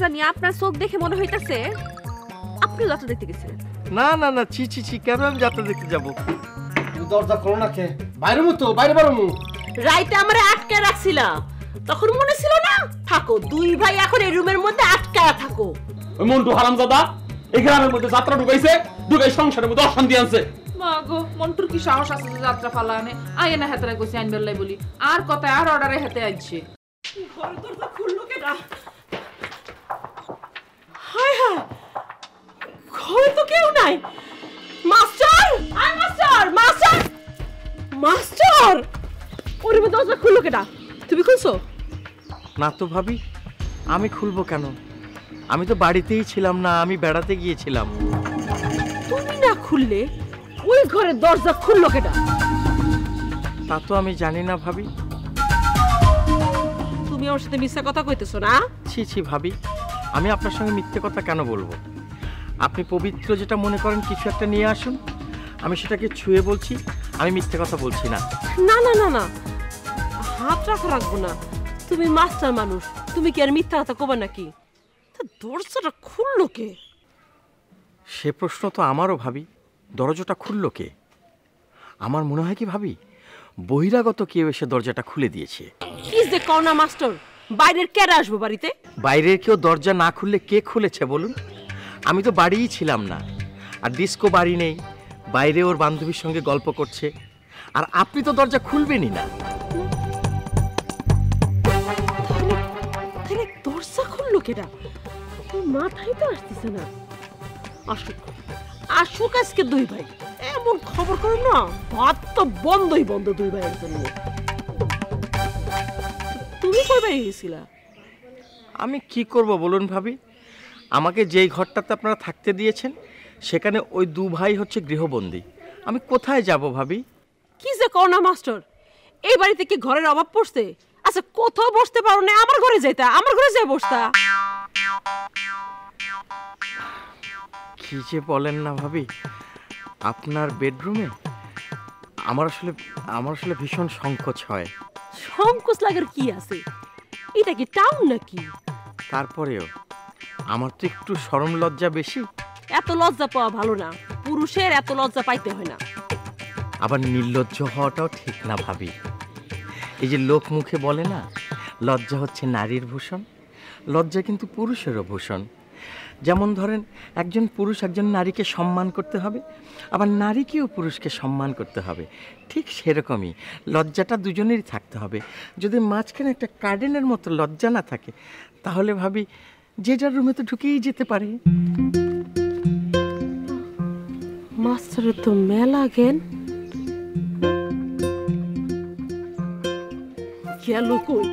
জানি আপনার চোখ দেখে মনে হইতাছে আপনি যাত্রা দেখতে গেছিলেন। না না না, ছি ছি ছি, কেন আমি যাত্রা দেখতে যাব? দরজা খোলো না কে? বাইরে তো বাইরে বারমু। রাইতে আমারে আটকে রাখছিলা, তখন মনে ছিল না? থাকো দুই ভাই এখন এই রুমের মধ্যে আটকায়া থাকো। ওই মন্টু হারামজাদা এই গ্রামের মধ্যে যাত্রা ঢুকাইছে, ঢুকাই সংসারের মধ্যে অশান্তি আনছে। মা গো, মন্টুর কি সাহস আছে যে যাত্রা ফালা আনে? আয় না হাতে কইছে আইন বেল্লাই বলি, আর কথা আর অর্ডারে হাতে আইছে। ঘর দরজা খুললো কেডা? হায় হায়, ঘরে তো কেউ নাই। মাস্টার, আয় মাস্টার, মাস্টার, মাস্টার! ওরে দরজা খুললো কেডা? তুমি খুলছো? না তো ভাবি, আমি খুলবো কেন? আমি তো বাড়িতেই ছিলাম না, আমি বেড়াতে গিয়েছিলাম। তুমি না খুললে ওই ঘরের দরজা খুললো কেডা? তা তো আমি জানি না ভাবি। তুমি আমার সাথে মিথ্যা কথা কইতেছো না? ছি ছি ভাবি, আমি আপনার সঙ্গে মিথ্যে কথা কেন বলবো? আপনি পবিত্র যেটা মনে করেন কিছু একটা নিয়ে আসুন, আমি সেটাকে ছুঁয়ে বলছি, আমি মিথ্যে কথা বলছি না। না না না না, হাত রাখবো না। তুমি মাস্টার মানুষ, তুমি কি আর মিথ্যা কথা কবে নাকি? দরজাটা খুললো কে? সে প্রশ্ন তো আমারও ভাবি, দরজাটা খুললো কে? আমার মনে হয় কি ভাবি, বহিরাগত কেউ এসে দরজাটা খুলে দিয়েছে। কি যে কও না মাস্টার, বাইরের কে আসবো বাড়িতে? বাইরের কেউ দরজা না খুললে কে খুলেছে বলুন? আমি তো বাড়িই ছিলাম না, আর ডিস্কো বাড়ি নেই, বাইরে ওর বান্ধবীর সঙ্গে গল্প করছে, আর আপনি তো দরজা খুলবেনই না। দরজা খুললো কেডা? মাথায় তো আসতেছে না। আসুক আসুক আজকে দুই ভাই, এমন খবর করো না, ভাত তো বন্ধই বন্ধ দুই ভাইয়ের জন্য। তুমি কই বেরিয়ে গেছিলা? আমি কি করব বলুন ভাবি, আমাকে যেই ঘরটাতে আপনারা থাকতে দিয়েছেন সেখানে ওই দু ভাই হচ্ছে গৃহবন্দী, আমি কোথায় যাব ভাবি? কি যে কও না মাস্টার, এই বাড়িতে কি ঘরের অভাব পড়ছে? আচ্ছা কোথাও বসতে পারো না, আমার ঘরে যাইতা, আমার ঘরে যাই বসতা। কি যে বলেন না ভাবি, আপনার বেডরুমে আমার আসলে ভীষণ সংকোচ হয়। সংকোচ লাগার কি আছে? এটা কি টাউন নাকি? তারপরেও আমার তো একটু শরম লজ্জা বেশি। এত লজ্জা পাওয়া ভালো না, পুরুষের এত লজ্জা পাইতে হয় না। আবার নির্লজ্জ হওয়াটাও ঠিক না ভাবি। এই যে লোক মুখে বলে না, লজ্জা হচ্ছে নারীর ভূষণ, লজ্জা কিন্তু পুরুষেরও ভূষণ। যেমন ধরেন, একজন পুরুষ একজন নারীকে সম্মান করতে হবে, আবার নারীকেও পুরুষকে সম্মান করতে হবে। ঠিক সেরকমই লজ্জাটা দুজনেরই থাকতে হবে। যদি মাঝখানে একটা কার্ডেনের মতো লজ্জা না থাকে, তাহলে ভাবি যে যার রুমে তো ঢুকেই যেতে পারে। মাস্টারের তো মেলা জ্ঞান, গেল কই?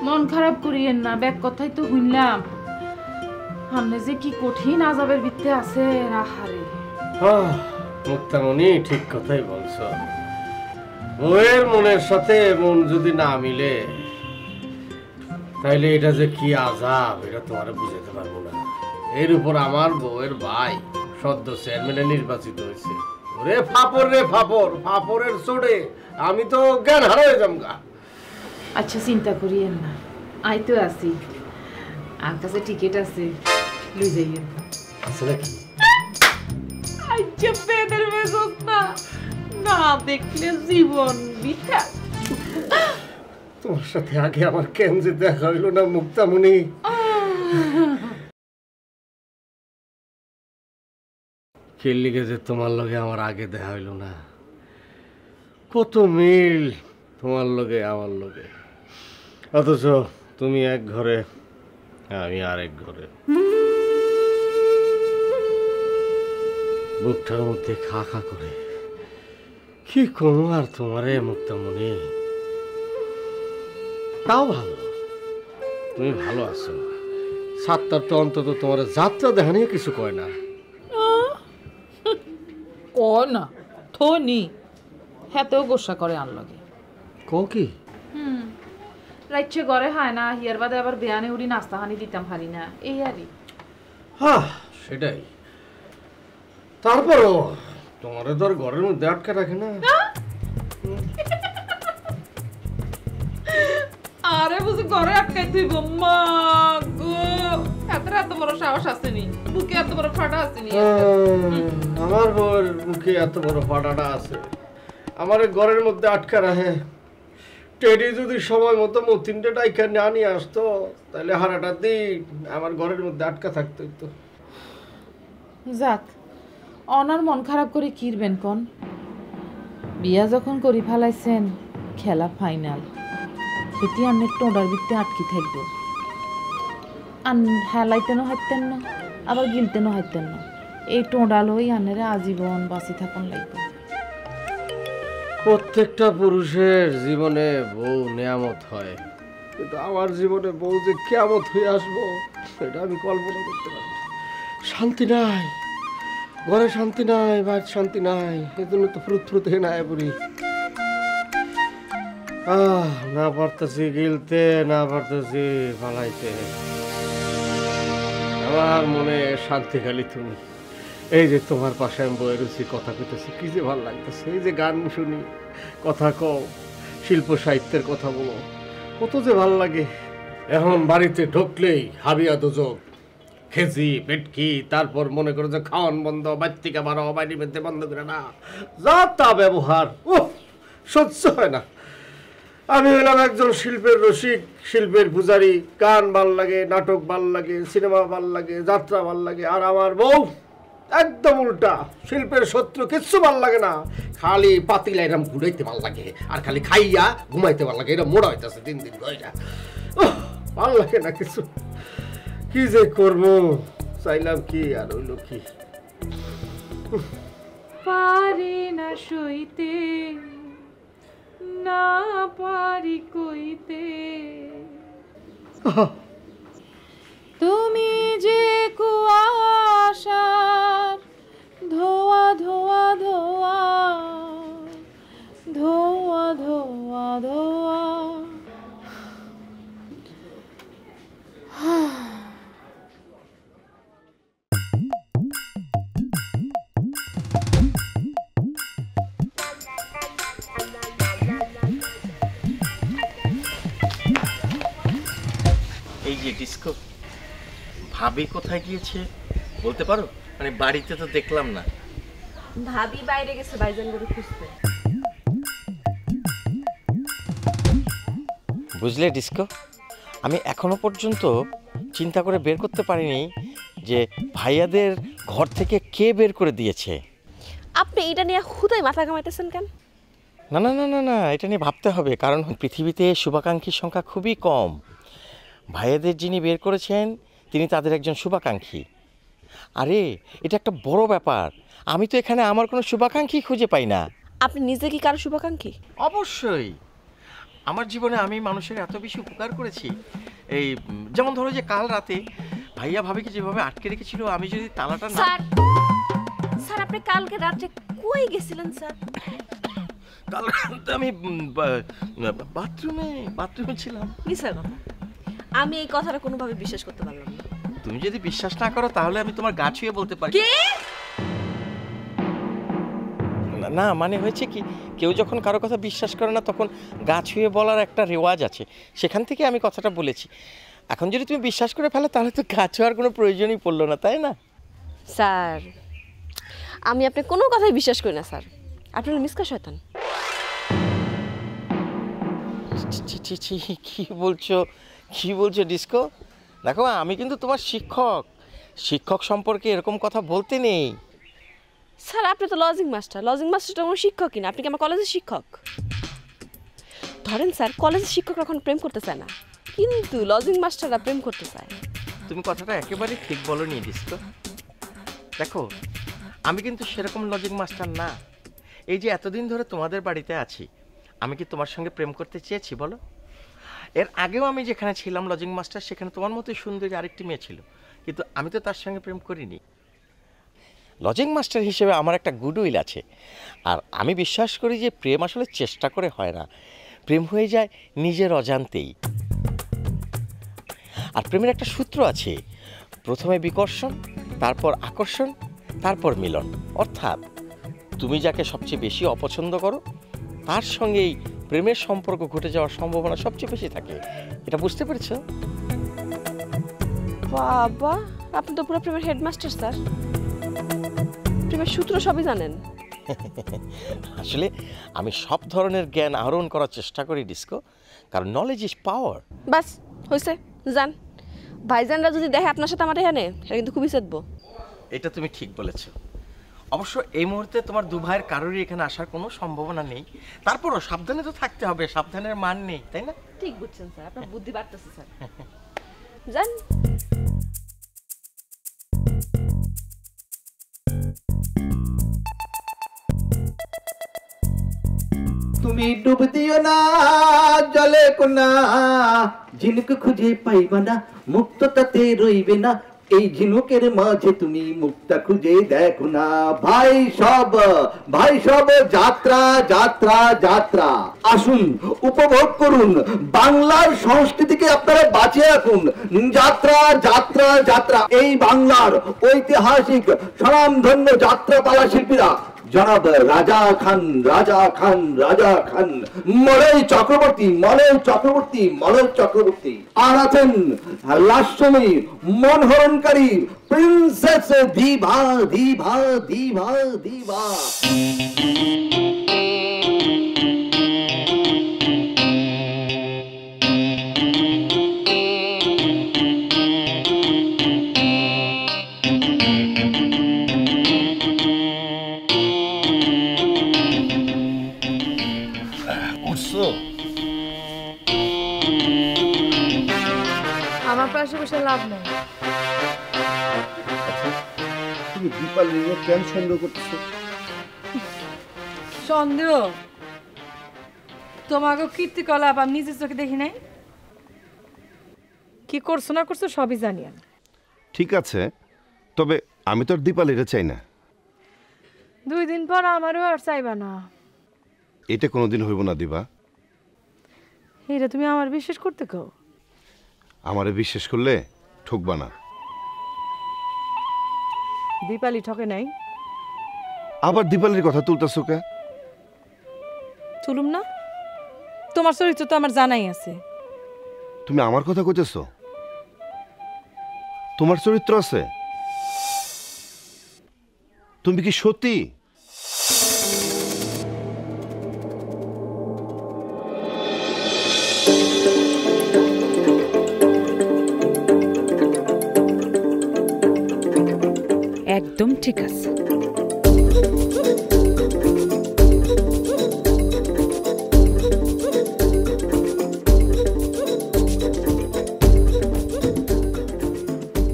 মন খারাপ করিয়েন না, ব্যাগ কথাই তো শুনলাম। সামনে যে কি কঠিন আজাবের ভিত্তে আছে। আহারে মুক্তামণি, ঠিক কথাই বলছো। বউয়ের মনের সাথে মন যদি না মিলে, তাইলে এটা যে কি আজাব এটা তোমার বুঝাতে পারবো না। এর উপর আমার বউয়ের ভাই সদ্য চেয়ারম্যানে নির্বাচিত হয়েছে। ওরে ফাপর রে ফাপর, ফাপরের চোড়ে আমি তো জ্ঞান হারা হয়ে যাবো। আচ্ছা চিন্তা করিয়েন না, আই তো আছি, আর কাছে টিকিট আছে, লই যাইয়েন। আছে নাকি? আচ্ছা পেদের মেজত না, না দেখলে জীবন বৃথা। তোমার সাথে আগে আমার কেন যে দেখা হইলো না মুক্তামণি। কি লিগে যে তোমার লগে আমার আগে দেখা হইল না। কত মিল তোমার লগে আমার লগে, অথচ তুমি এক ঘরে আমি আরেক ঘরে। বুকটার মধ্যে খা খা করে কি করো আর তোমারে মুক্তামণি। তাও ভালো, তুমি ভালো আছো। সাতটার তো অন্তত তোমার যাত্রা দেখা নিয়ে কিছু কয় না। ও না থনি হেতেও গোসা করে আনলগে কও কি? রাইছে ঘরে হয় না, হিয়ার বাদে আবার বেয়ানে উড়ি নাস্তা হানি দিতাম পারি না, এই আরই। হ্যাঁ সেটাই, তারপরও তোমারে তো আর ঘরের মধ্যে আটকে রাখে না। আরে বুঝি ঘরে আটকাই তুইব মা গো, এত বড় সাহস আসেনি, বুকে এত বড় ফাটা আসেনি। আমার বউয়ের মুখে এত বড় ফাটাটা আছে, আমার ঘরের মধ্যে আটকা রাখে। টেডি যদি সময় মতো মতিনটা ডাইকা না নিয়ে আসতো, তাহলে হারাটা দিন আমার ঘরের মধ্যে আটকা থাকতো। তো যাক, অনার মন খারাপ করে কিরবেন কোন, বিয়া যখন করি ফেলাইছেন, খেলা ফাইনাল, সেটি অনেক টোডার ভিত্তি আটকি থাকবো। আন হেলাইতেনও হাইতেন না, আবার গিলতেনও হাইতেন না। এই টোডাল হই আনেরে আজীবন বাঁচি থাকুন লাগবে। প্রত্যেকটা পুরুষের জীবনে বউ নেয়ামত হয়, কিন্তু আমার জীবনে বউ যে কেয়ামত হয়ে আসবো সেটা আমি কল্পনা করতে পারি না। শান্তি নাই, ঘরে শান্তি নাই, বাইরে শান্তি নাই, এই জন্য তো ফ্রুত হয়ে নাই পড়ি। না পারতেছি গিলতে, না পারতেছি পালাইতে, আমার মনে শান্তি খালি তুমি। এই যে তোমার পাশে আমি বয়ে রয়েছি, কথা কইতেছি, কি যে ভালো লাগতেছে। এই যে গান শুনি, কথা কও, শিল্প সাহিত্যের কথা বলো, কত যে ভালো লাগে। এখন বাড়িতে ঢুকলেই হাবিয়া দুজক, খেজি পেটকি, তারপর মনে করো যে খাওয়ান বন্ধ, বাচ্চিকা বারো, বাইরে বেঁধে বন্ধ করে না, যা তা ব্যবহার, ও সহ্য হয় না। আমি হলাম একজন শিল্পের রসিক, শিল্পের পূজারী, গান ভাল লাগে, নাটক ভাল লাগে, সিনেমা ভাল লাগে, যাত্রা ভাল লাগে। আর আমার বউ একদম উল্টা, শিল্পের শত্রু, কিচ্ছু ভাল লাগে না, খালি পাতিলা এরম ঘুরাইতে ভাল লাগে, আর খালি খাইয়া ঘুমাইতে ভাল লাগে। এটা মোড়া হইতেছে দিন দিন গয়রা, ভাল লাগে না কিছু। কি যে করবো, চাইলাম কি আর হইল কি। পারি না সইতে, না পারি কইতে, তুমি যে কুয়াশার ধোয়া ধোয়া ধোয়া ধোয়া ধোয়া ধোয়া। এই যে ডিস্কো, ভাবি কোথায় গিয়েছে বলতে পারো? মানে বাড়িতে তো দেখলাম না। ভাবি বাইরে গেছে ভাইজান করে খুঁজতে। বুঝলে ডিস্কো, আমি এখনো পর্যন্ত চিন্তা করে বের করতে পারিনি যে ভাইয়াদের ঘর থেকে কে বের করে দিয়েছে। আপনি এটা নিয়ে হুদাই মাথা ঘামাইতেছেন কেন? না না না না না, এটা নিয়ে ভাবতে হবে, কারণ পৃথিবীতে শুভাকাঙ্ক্ষীর সংখ্যা খুবই কম। ভাইয়াদের যিনি বের করেছেন তিনি তাদের একজন শুভাকাঙ্ক্ষী। আরে এটা একটা বড় ব্যাপার, আমি তো এখানে আমার কোনো শুভাকাঙ্ক্ষী খুঁজে পাই না। আপনি নিজে কি কারো শুভাকাঙ্ক্ষী? অবশ্যই, আমার জীবনে আমি মানুষের এত বেশি উপকার করেছি। এই যেমন ধরো যে কাল রাতে ভাইয়া ভাবিকে যেভাবে আটকে রেখেছিল, আমি যদি তালাটা না... স্যার, স্যার আপনি কালকে রাতে কই গেছিলেন স্যার? কাল রাতে আমি বাথরুমে ছিলাম। মিছা কথা, আমি এই কথাটা কোনোভাবে বিশ্বাস করতে পারলাম না। তুমি যদি বিশ্বাস না করো তাহলে আমি তোমার গা ছুঁয়ে বলতে পারি। কে? না মানে হয়েছে কি, কেউ যখন কারো কথা বিশ্বাস করে না তখন গা ছুঁয়ে বলার একটা রেওয়াজ আছে, সেখান থেকে আমি কথাটা বলেছি। এখন যদি তুমি বিশ্বাস করে ফেলো তাহলে তো গা ছোঁয়ার কোনো প্রয়োজনই পড়লো না, তাই না? স্যার আমি আপনার কোনো কথাই বিশ্বাস করি না স্যার, আপনি মিসকা শয়তান। কি বলছো ডিস্কো? দেখো আমি কিন্তু তোমার শিক্ষক সম্পর্কে এরকম কথা বলতে নেই। স্যার আপনি তো লজিং মাস্টারটা কোনো শিক্ষকই না, আপনি কি আমার কলেজের শিক্ষক? ধরেন স্যার, কলেজের শিক্ষকরা এখন প্রেম করতে চায় না, কিন্তু লজিং মাস্টাররা প্রেম করতে চায়। তুমি কথাটা একেবারে ঠিক বলোনি ডিস্কো। দেখো আমি কিন্তু সেরকম লজিং মাস্টার না। এই যে এতদিন ধরে তোমাদের বাড়িতে আছি, আমি কি তোমার সঙ্গে প্রেম করতে চেয়েছি বলো? এর আগেও আমি যেখানে ছিলাম লজিং মাস্টার, সেখানে তোমার মতোই সুন্দরী আরেকটি মেয়ে ছিল, কিন্তু আমি তো তার সঙ্গে প্রেম করিনি। লজিং মাস্টার হিসেবে আমার একটা গুডউইল আছে, আর আমি বিশ্বাস করি যে প্রেম আসলে চেষ্টা করে হয় না, প্রেম হয়ে যায় নিজের অজান্তেই। আর প্রেমের একটা সূত্র আছে, প্রথমে বিকর্ষণ, তারপর আকর্ষণ, তারপর মিলন। অর্থাৎ তুমি যাকে সবচেয়ে বেশি অপছন্দ করো তার সঙ্গেই প্রেমের সম্পর্ক ঘটে যাওয়ার সম্ভাবনা সবচেয়ে বেশি থাকে। এটা বুঝতে পেরেছো? বাবা, আপনি তো পুরো প্রেমের হেডমাস্টার স্যার। প্রেমের সূত্র সবই জানেন। আসলে আমি সব ধরনের জ্ঞান আহরণ করার চেষ্টা করি ডিস্কো, কারণ নলেজ ইজ পাওয়ার। বাস হয়েছে, যান। ভাইজানরা যদি দেখে আপনার সাথে আমার এখানে, এটা কিন্তু খুবই চেতবো। এটা তুমি ঠিক বলেছো। অবশ্য এই মুহূর্তে তোমার দু ভাইয়ের কারোরই এখানে আসার কোনো সম্ভাবনা নেই। তারপরও সাবধানে তো থাকতে হবে, সাবধানের মান নেই, তাই না? ঠিক বুঝছেন স্যার, আপনার বুদ্ধি বাড়তেছে স্যার। যান। তুমি ডুব দিও না জলে কোনা, ঝিনুক খুঁজে পাইবা না, মুক্ততাতে রইবে না, এই ঝিনুকের মাঝে তুমি মুক্তা খুঁজে দেখো না। ভাই সব যাত্রা যাত্রা যাত্রা, আসুন উপভোগ করুন, বাংলার সংস্কৃতিকে আপনারা বাঁচিয়ে রাখুন। যাত্রা যাত্রা যাত্রা, এই বাংলার ঐতিহাসিক স্বনামধন্য যাত্রাপালা শিল্পীরা জনাব রাজা খান, রাজা খান, রাজা খান, মলয় চক্রবর্তী, মলয় চক্রবর্তী, মলয় চক্রবর্তী, আর আছেন লাস্যময়ী মনহরণকারী princess Diva, Diva, Diva, Diva. আমার পাশে বসে লাভ নেই। তুমি দীপালি নিয়ে কেন সন্দেহ করতেছো? সন্দেহ? তোমাকে কীর্তিকলাপ আমি নিজের চোখে দেখি নাই। কি করছো না করছো সবই জানি আমি। ঠিক আছে, তবে আমি তো আর দীপালিরে চাই না। 2 দিন পর আমারও আর চাইবা না। এটা কোনোদিন হইব না দিবা। এটা তুমি আমার বিশ্বাস করতে কও? আমারে বিশ্বাস করলে ঠকবা না। দীপালি ঠকে নাই? আবার দীপালির কথা তুলতাছো কে? তুলুম না? তোমার চরিত্র তো আমার জানাই আছে। তুমি আমার কথা কইতেছো? তোমার চরিত্র আছে? তুমি কি সত্যি? একদম ঠিক আছে।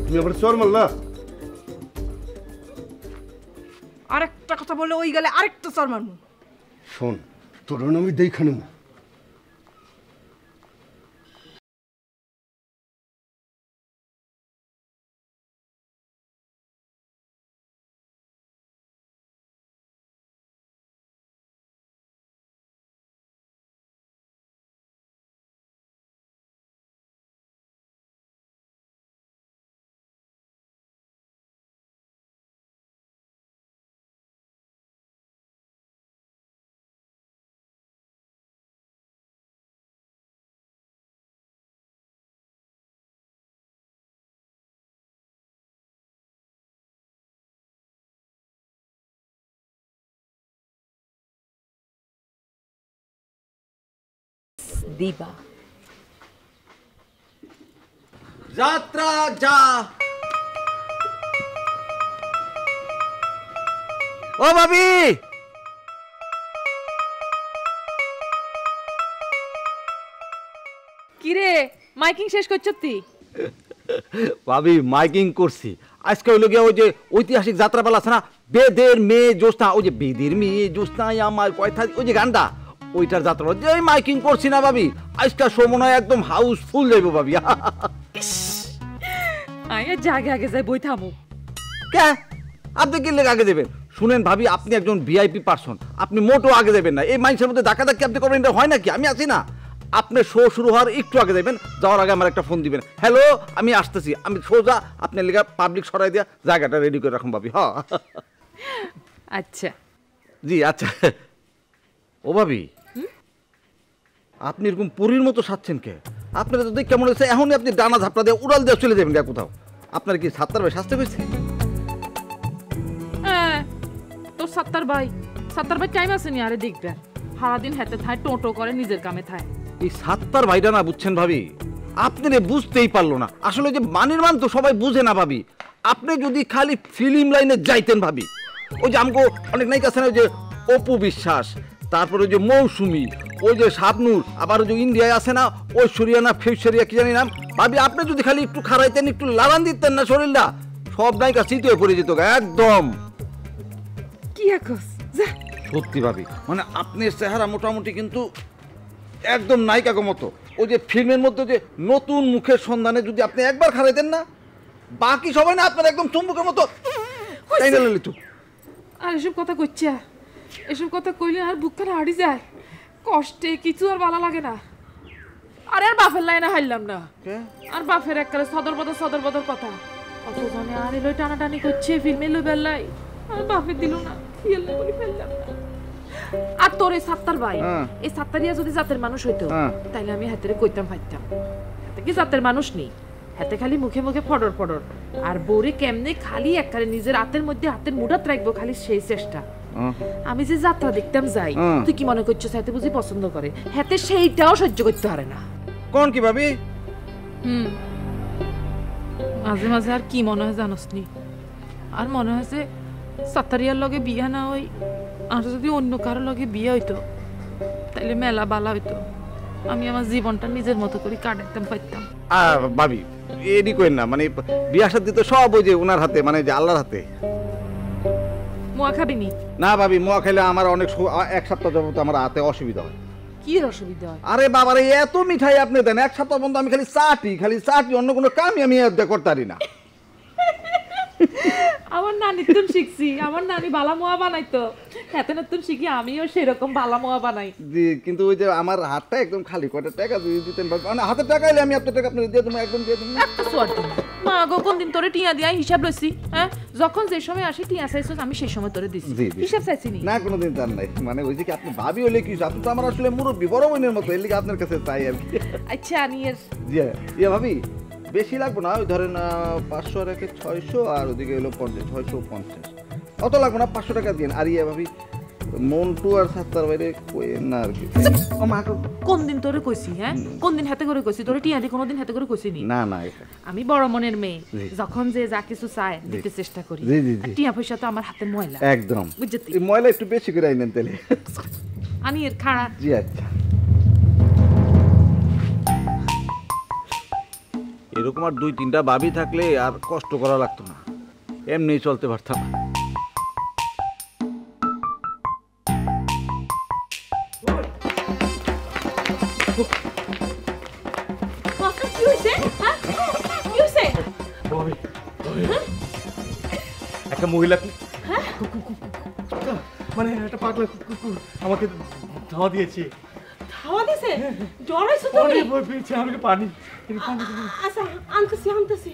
তুমি আবার চর মারলা? আরেকটা কথা বলে ওই গেলে আরেকটা চর মারমু। শোন, তোর আমি দেখা নেব। দিবা যাত্রা যা। ও ভাবি, কিরে মাইকিং শেষ করছ তুই? ভাবি মাইকিং করছি আজকে হইল গিয়া ওই যে ঐতিহাসিক যাত্রাপালা আছে না, বেদের মেয়ে জ্যোৎস্না, ওই যে বেদের মেয়ে জ্যোৎস্নায় আমার কথা, ওই যে গানটা, ওইটার যাত্রাপালা যে মাইকিং করছি না ভাবি, আজকে সময় একদম হাউসফুল যাইব ভাবি। আয়া জাগে আগে যাই বই থামো। কে আপনি কি লেগে আগে দেবেন? শুনেন ভাবি, আপনি একজন ভিআইপি পারসন, আপনি মোটো আগে দেবেন না। এই মানুষের মধ্যে ধাক্কা ধাক্কি আপনি করবেন, এটা হয় নাকি? আমি আছি না, আপনার শো শুরু হওয়ার একটু আগে যাবেন, যাওয়ার আগে আমার একটা ফোন দিবেন, হ্যালো আমি আসতেছি, আমি সোজা আপনার লেগে পাবলিক সরাই দিয়া জায়গাটা রেডি করে রাখুন ভাবি। হ্যাঁ আচ্ছা জি আচ্ছা। ও ভাবি আপনি এরকম পরীর মতো সাজছেন কে? আপনারা তো দেখ কেমন হয়েছে, এখনই আপনি ডানা ঝাপটা দিয়ে উড়াল দিয়ে চলে যাবেন কোথাও। আপনার কি সাত্তার ভাই সাজতে হয়েছে? তোর সাত্তার ভাই টাইম আছে নি আরে দেখবে সারাদিন হেতে থায় টোটো করে নিজের কামে থায়। এই সাত্তার ভাইটা না বুঝছেন ভাবি, আপনি বুঝতেই পারলো না আসলে যে মানের মান তো সবাই বুঝে না ভাবি। আপনি যদি খালি ফিল্ম লাইনে যাইতেন ভাবি, ওই যে আমাকে অনেক নায়িকা আছে না, ওই যে অপু বিশ্বাস, তারপরে ওই যে মৌসুমী, ওই যে শাবনূর, আবার ওই যে ইন্ডিয়ায় আছে না ঐশ্বরিয়া না ফেউশরিয়া কি জানি নাম, ভাবি আপনি যদি খালি একটু খারাইতেন, একটু লালান দিতেন না শরীরটা, সব নায়িকা চিত হয়ে পড়ে যেত একদম। কি একস সত্যি ভাবি, মানে আপনার চেহারা মোটামুটি কিন্তু একদম নায়িকাকে মতো। ওই যে ফিল্মের মধ্যে যে নতুন মুখের সন্ধানে যদি আপনি একবার খারাইতেন না, বাকি সবাই না আপনার একদম চুম্বকের মতো তাই না ললিত। আর এসব কথা কইছে, এসব কথা কইলে আর বুকখানা হারিয়ে যায়, কষ্টে কিছু আর ভালো লাগে না। আরে আর বাপের লাইনে হারলাম না, আর বাপের একবারে সদর বদর কথা অত জনে আর এলো টানাটানি করছে ফিল্মে লো বেল্লাই, আর বাপের দিল না ফিল্মে বলি ফেললাম না। আর তোর এই সাত্তার ভাই, এই সাত্তারিয়া যদি জাতের মানুষ হইতো তাইলে আমি হাতেরে কইতাম ফাইতাম, হাতে কি জাতের মানুষ নেই, হাতে খালি মুখে মুখে ফডর ফডর, আর বউরে কেমনে খালি একবারে নিজের হাতের মধ্যে হাতের মুঠাত রাখবো খালি সেই চেষ্টা। আমি যে যাত্রা দেখতাম যাই, তুই কি মনে করছিস হাতে বুঝি পছন্দ করে, হাতে সেইটাও সহ্য করতে পারে না। কোন কি ভাবি? মাঝে মাঝে আর কি মনে হয় জানোস নি, আর মনে হয় যে সাত্তারিয়ার লগে বিয়া না হই, আর যদি অন্য কারো লগে বিয়ে হইতো তাইলে মেলা বালা হইতো, আমি আমার জীবনটা নিজের মতো করে কাটাইতাম পাইতাম। ভাবি এডি কইন না, মানে বিয়া শাদী তো সব ওই যে ওনার হাতে, মানে যে আল্লাহর হাতে। মোয়া খাবিনি? না ভাবি, মোয়া খাইলে আমার অনেক এক সপ্তাহ যাবত আমার হাতে অসুবিধা হয়। কি অসুবিধা হয়? আরে বাবারে এত মিঠাই আপনি দেন, এক সপ্তাহ পর্যন্ত আমি খালি চাটি, অন্য কোনো কামই আমি করতে পারি না। আমার নানি তুন শিখছি, আমার নানি বালা মোয়া বানাইতো, এত নতুন শিখি আমিও সেরকম বালা মোয়া বানাই। জি, কিন্তু ওই যে আমার হাতটা একদম খালি, কয়টা টাকা যদি দিতেন, মানে হাতের টাকা এলে আমি আপনার টাকা আপনাকে দিয়ে দেবো, একদম দিয়ে দেবো। একটা সোয়ার মা গো, কোন দিন তোরে টিয়া দিয়া হিসাব লইছি? হ্যাঁ, যখন যে সময় আসি টিয়া চাইছস আমি সেই সময় তোরে দিছি, হিসাব চাইছি নি না কোনোদিন জান নাই, মানে ওই যে কি আপনি ভাবি হলে কি, আপনি তো আমার আসলে মুরব্বী বড় বোনের মতো, এর লিগে আপনার কাছে চাই আর কি। আচ্ছা নিয়ের জি ভাবি বেশি লাগবে না, ওই ধরেন 500 আর 600, আর ওদিকে হলো 650, অত লাগবে না, 500 টাকা দিন। আর ভাবি মন্টু আর সাত্তার বাইরে কইেন না আর কি। ও মা, কোন দিন তোরে কইছি? হ্যাঁ, কোন দিন হাতে করে কইছি তোরে? টিয়া দি কোনদিন হাতে করে কইছি নি? না না, আমি বড় মনের মেয়ে, যখন যে যা কিছু চায় দিতে চেষ্টা করি। টিয়া পয়সা তো আমার হাতে ময়লা একদম, বুঝছিস? এই ময়লা একটু বেশি করে আইনেন তাহলে। আমি এর খাড়া। জি আচ্ছা, এরকম আর 2-3টা ভাবি থাকলে আর কষ্ট করা লাগতো না, এমনি চলতে পারতাম। একটা মহিলা মানে একটা পাগলা কুকুর আমাকে ধাওয়া দিয়েছে। ধাওয়া দিছে? জ্বর হইছে তুমি? অনেক ভয় পেয়েছি, আমাকে পানি। আচ্ছা আনতেছি।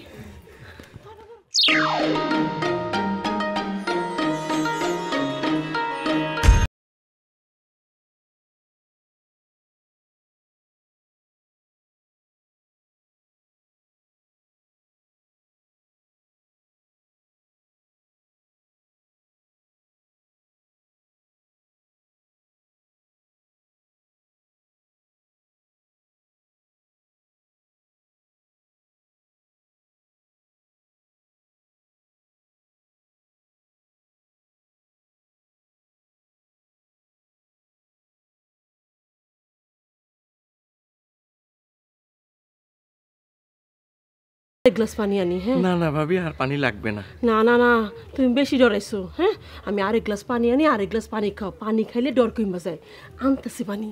এক গ্লাস পানি আনি। হ্যাঁ না না ভাবি, আর পানি লাগবে না। না না না, তুমি বেশি ডরাইছো। হ্যাঁ, আমি আরেক গ্লাস পানি আনি, আরেক গ্লাস পানি খাও, পানি খাইলে ডর কমে যায়। আনতেছি পানি।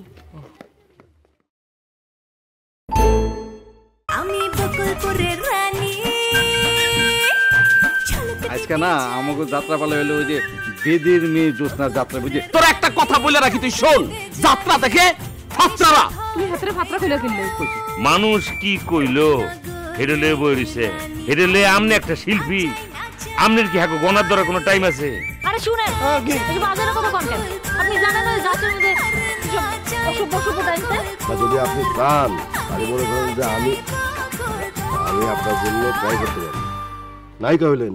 আমি বকুলপুরের রানী। আজকে না আমাকে যাত্রা পালা হলো ওই যে বেদের মেয়ে জ্যোৎস্নার যাত্রা, বুঝে। তোর একটা কথা বলে রাখি, তুই শোন, যাত্রা দেখে ফাত্রারা তুমি হাতের ফাতরা কইলা কিনলে মানুষ কি কইলো হেডলে বই রইছে হেডলে আমনে একটা শিল্পী আমনের কি হাকো গনার ধরে কোনো টাইম আছে? আরে শুনেন এই বাজারের কথা কোন কেন আপনি জানেন না যাত্রার মধ্যে অসভ্য অসভ্য টাইমতে যদি আপনি চান তাহলে মনে করেন যে আমি আপনার জন্য ট্রাই করতে পারি। নায়িকা হইলেন